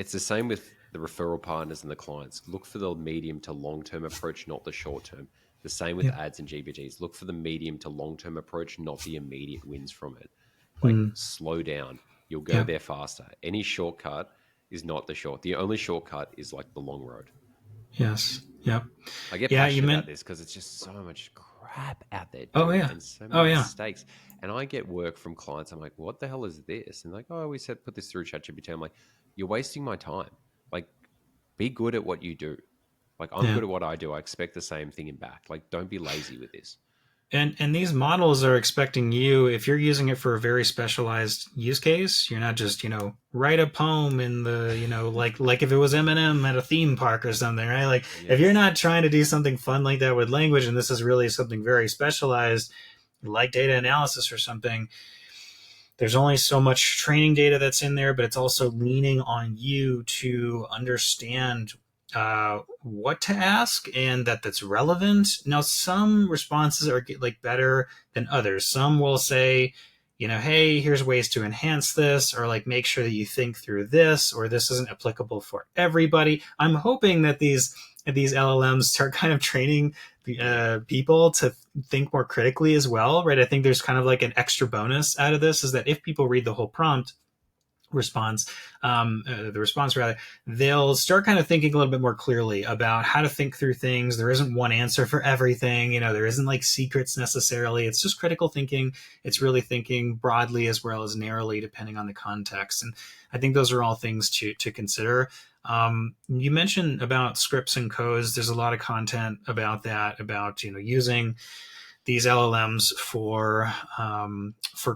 It's the same with the referral partners and the clients. Look for the medium to long-term approach, not the short-term. The same with Yeah. ads and GBGs. Look for the medium to long-term approach, not the immediate wins from it. Like, Mm. slow down. You'll go Yeah. there faster. Any shortcut is not the short. The only shortcut is like the long road. Yes. Yep. I get Yeah. You passionate meant. about this because it's just so much crap out there, Oh dude, yeah. and so Oh many yeah. mistakes. And I get work from clients. I'm like, what the hell is this? And like, oh, we said put this through ChatGPT. I'm like, you're wasting my time. Like, be good at what you do. Like, I'm Yeah. good at what I do. I expect the same thing in back. Like, don't be lazy with this. And these models are expecting you, if you're using it for a very specialized use case, you're not just, write a poem in the, like if it was Eminem at a theme park or something, right? Like if you're Yes. not trying to do something fun like that with language, and this is really something very specialized, like data analysis or something, there's only so much training data that's in there, but it's also leaning on you to understand what to ask and that's relevant. Now, some responses are like better than others. Some will say, hey, here's ways to enhance this, or like make sure that you think through this, or this isn't applicable for everybody. I'm hoping that these LLMs start kind of training people to think more critically as well, right? I think there's kind of like an extra bonus out of this is that if people read the whole prompt response, the response rather, they'll start kind of thinking a little bit more clearly about how to think through things. There isn't one answer for everything. There isn't like secrets necessarily. It's just critical thinking. It's really thinking broadly as well as narrowly, depending on the context. And I think those are all things to consider. You mentioned about scripts and codes. There's a lot of content about that, about using these LLMs for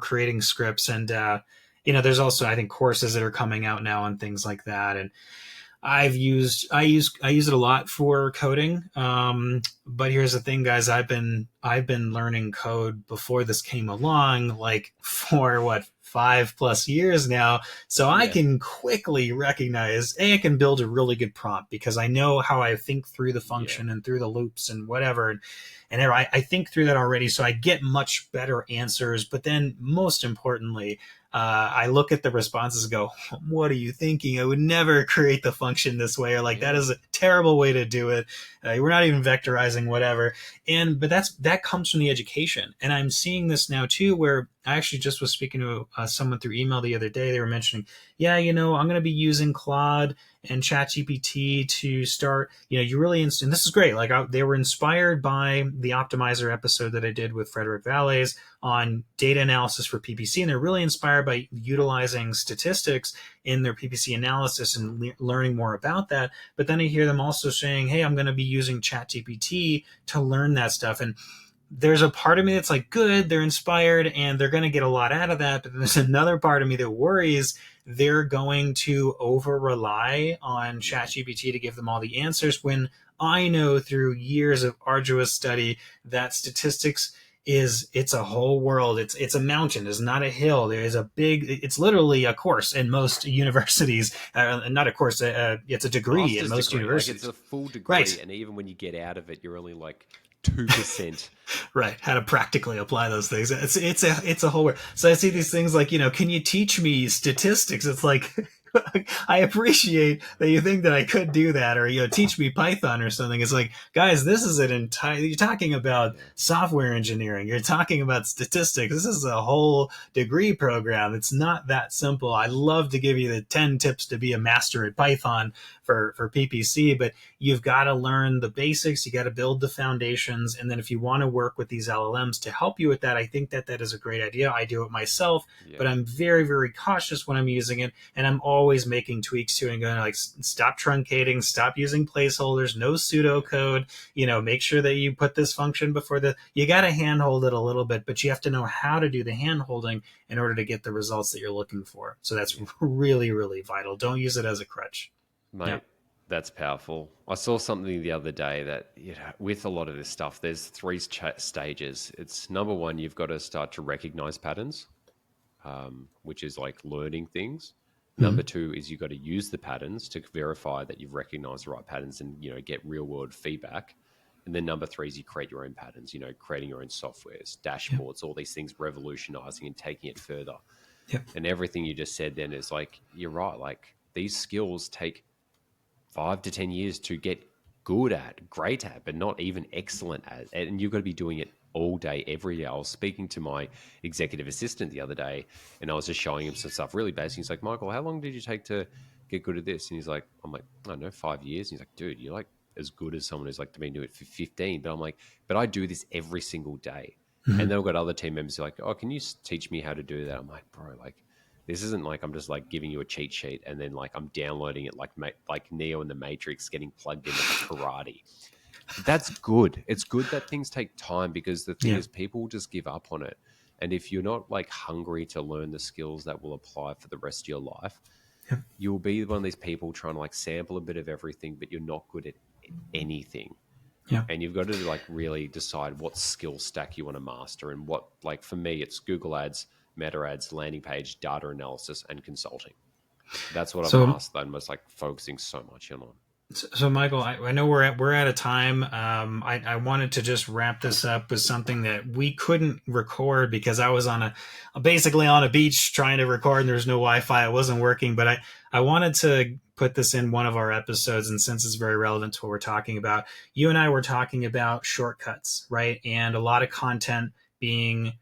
creating scripts, and there's also, I think, courses that are coming out now and things like that. And I use it a lot for coding. But here's the thing, guys. I've been learning code before this came along, like for what, 5+ years now. So I can quickly recognize, I can build a really good prompt because I know how I think through the function and through the loops and whatever. And I think through that already. So I get much better answers. But then most importantly, I look at the responses and go, what are you thinking? I would never create the function this way, or like, that is a terrible way to do it. We're not even vectorizing, whatever. But that comes from the education. And I'm seeing this now too, where I actually just was speaking to someone through email the other day. They were mentioning, I'm going to be using Claude and ChatGPT to start, you really, and this is great. Like they were inspired by the Optimizer episode that I did with Frederick Valles on data analysis for PPC. And they're really inspired by utilizing statistics in their PPC analysis and learning more about that. But then I hear them also saying, hey, I'm going to be using ChatGPT to learn that stuff. And there's a part of me that's like, good, they're inspired and they're going to get a lot out of that. But there's another part of me that worries they're going to over rely on ChatGPT to give them all the answers, when I know through years of arduous study that statistics it's a whole world. It's a mountain. It's not a hill. There is it's literally a course in most universities. Not a course. It's a degree in most universities. Like, it's a full degree, right? And even when you get out of it, you're only like 2%. Right. How to practically apply those things. It's a whole world. So I see these things like, can you teach me statistics? It's like, I appreciate that you think that I could do that, or teach me Python or something. It's like, guys, this is an entire. You're talking about software engineering. You're talking about statistics. This is a whole degree program. It's not that simple. I'd love to give you the 10 tips to be a master at Python for PPC, but you've got to learn the basics. You got to build the foundations, and then if you want to work with these LLMs to help you with that, I think that is a great idea. I do it myself, but I'm very, very cautious when I'm using it, and I'm always making tweaks to it and going like, stop truncating, stop using placeholders, no pseudocode, make sure that you put this function before you got to handhold it a little bit, but you have to know how to do the handholding in order to get the results that you're looking for. So that's really, really vital. Don't use it as a crutch. Mate, that's powerful. I saw something the other day that, with a lot of this stuff, there's 3 stages. It's number 1, you've got to start to recognize patterns, which is like learning things. Number 2 is you've got to use the patterns to verify that you've recognized the right patterns and, get real world feedback. And then number 3 is you create your own patterns, creating your own softwares, dashboards, all these things, revolutionizing and taking it further. And everything you just said then is like, you're right. Like, these skills take 5 to 10 years to get good at, great at, but not even excellent at. And you've got to be doing it all day, every day. I was speaking to my executive assistant the other day, and I was just showing him some stuff really basic. He's like, Michael, how long did you take to get good at this? And he's like, I'm like, I don't know, 5 years. And he's like, dude, you're like as good as someone who's like been doing it for 15. But I'm like, but I do this every single day. And then I've got other team members who are like, oh, can you teach me how to do that? I'm like, bro, like, this isn't like I'm just like giving you a cheat sheet and then like I'm downloading it like Neo in the Matrix getting plugged into karate. That's good. It's good that things take time, because the thing is people just give up on it. And if you're not like hungry to learn the skills that will apply for the rest of your life, you'll be one of these people trying to like sample a bit of everything, but you're not good at anything. Yeah. And you've got to like really decide what skill stack you want to master. And what, like for me, it's Google Ads, Meta Ads, landing page, data analysis, and consulting. That's what I've mastered. I'm just like focusing so much on. So Michael, I know we're out of time. I wanted to just wrap this up with something that we couldn't record because I was basically on a beach trying to record and there's no Wi-Fi. It wasn't working, but I wanted to put this in one of our episodes, and since it's very relevant to what we're talking about, you and I were talking about shortcuts, right? And a lot of content being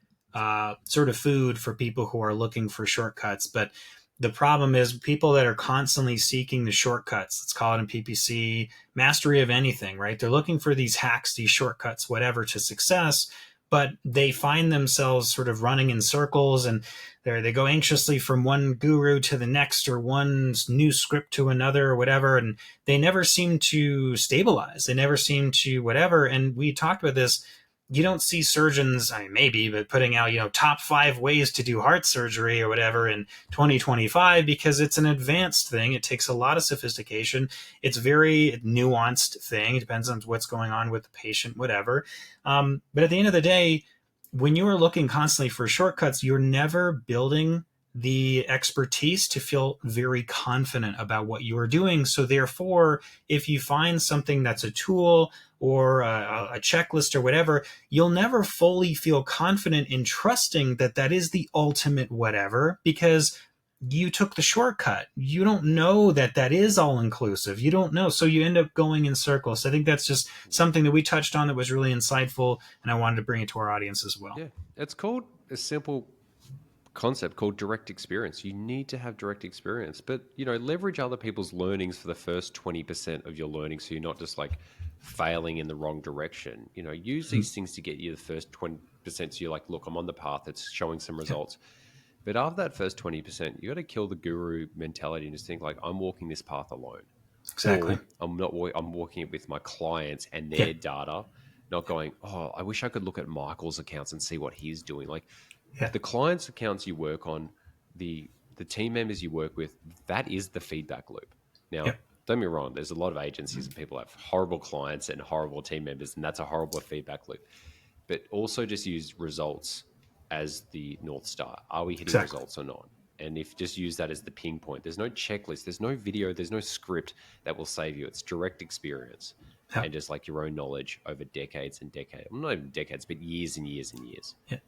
sort of food for people who are looking for shortcuts, but the problem is people that are constantly seeking the shortcuts. Let's call it in PPC, mastery of anything, right? They're looking for these hacks, these shortcuts, whatever, to success, but they find themselves sort of running in circles, and they go anxiously from one guru to the next, or one new script to another, or whatever, and they never seem to stabilize. They never seem to whatever. And we talked about this. You don't see surgeons, I mean, maybe, but putting out, top 5 ways to do heart surgery or whatever in 2025, because it's an advanced thing. It takes a lot of sophistication. It's very nuanced thing. It depends on what's going on with the patient, whatever. But at the end of the day, when you are looking constantly for shortcuts, you're never building the expertise to feel very confident about what you are doing. So therefore, if you find something that's a tool or a checklist or whatever, you'll never fully feel confident in trusting that that is the ultimate whatever, because you took the shortcut. You don't know that that is all inclusive. You don't know. So you end up going in circles. So I think that's just something that we touched on that was really insightful, and I wanted to bring it to our audience as well. Yeah, it's called a simple concept called direct experience. You need to have direct experience, but leverage other people's learnings for the first 20% of your learning, so you're not just like failing in the wrong direction. Use these things to get you the first 20%, so you're like, look, I'm on the path, it's showing some results. But after that first 20%, you got to kill the guru mentality and just think like, I'm walking this path alone. Exactly. Or I'm walking it with my clients and their data, not going, oh, I wish I could look at Michael's accounts and see what he's doing. Like, the clients' accounts you work on, the team members you work with, that is the feedback loop. Now, don't get me wrong, there's a lot of agencies and people have horrible clients and horrible team members, and that's a horrible feedback loop. But also just use results as the North Star. Are we hitting results or not? And if just use that as the ping point, there's no checklist, there's no video, there's no script that will save you. It's direct experience and just like your own knowledge over decades and decades. Well, not even decades, but years and years and years. Yeah.